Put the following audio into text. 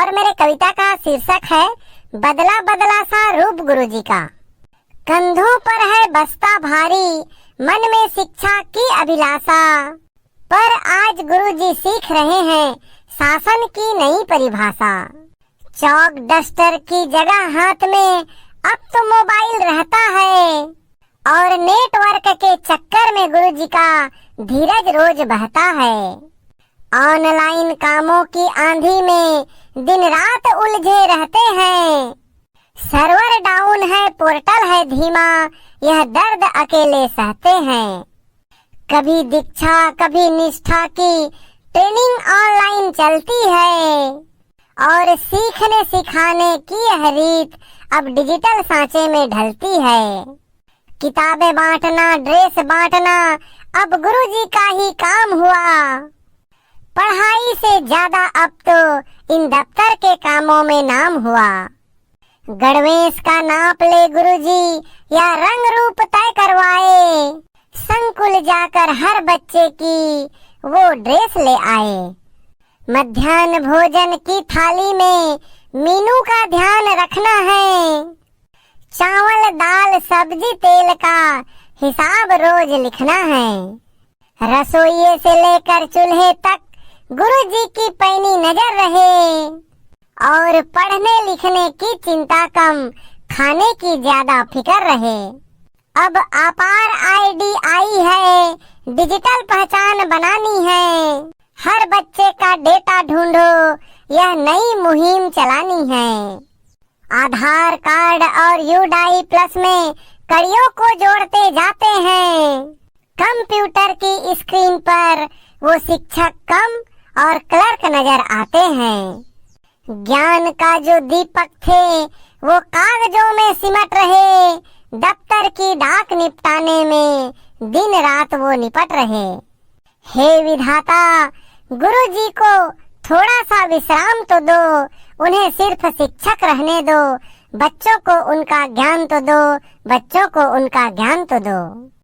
और मेरे कविता का शीर्षक है बदला बदला सा रूप गुरुजी का। कंधों पर है बस्ता भारी, मन में शिक्षा की अभिलाषा, पर आज गुरुजी सीख रहे हैं शासन की नई परिभाषा। चौक डस्टर की जगह हाथ में अब तो मोबाइल रहता है, और नेटवर्क के चक्कर में गुरुजी का धीरज रोज बहता है। ऑनलाइन कामों की आंधी में दिन रात उलझे रहते हैं, सर्वर डाउन है, पोर्टल है धीमा, यह दर्द अकेले सहते हैं। कभी दीक्षा कभी निष्ठा की ट्रेनिंग ऑनलाइन चलती है, और सीखने सिखाने की यह रीत अब डिजिटल सांचे में ढलती है। किताबें बांटना, ड्रेस बांटना अब गुरुजी का ही काम हुआ, पढ़ाई से ज्यादा अब तो इन दफ्तर के कामों में नाम हुआ। गणवेश का नाप ले गुरुजी या रंग रूप तय करवाए, संकुल जाकर हर बच्चे की वो ड्रेस ले आए। मध्याह्न भोजन की थाली में मीनू का ध्यान रखना है, चावल दाल सब्जी तेल का हिसाब रोज लिखना है। रसोइये से लेकर चूल्हे तक गुरुजी की पैनी नजर रहे, और पढ़ने लिखने की चिंता कम, खाने की ज्यादा फिक्र रहे। अब अपार आईडी आई है, डिजिटल पहचान बनानी है, हर बच्चे का डेटा ढूंढो, यह नई मुहिम चलानी है। आधार कार्ड और यूडाई प्लस में कड़ियों को जोड़ते जाते हैं, कंप्यूटर की स्क्रीन पर वो शिक्षक कम और क्लर्क नजर आते हैं। ज्ञान का जो दीपक थे वो कागजों में सिमट रहे, दफ्तर की डाक निपटाने में दिन रात वो निपट रहे। हे विधाता, गुरुजी को थोड़ा सा विश्राम तो दो, उन्हें सिर्फ शिक्षक रहने दो, बच्चों को उनका ज्ञान तो दो, बच्चों को उनका ज्ञान तो दो।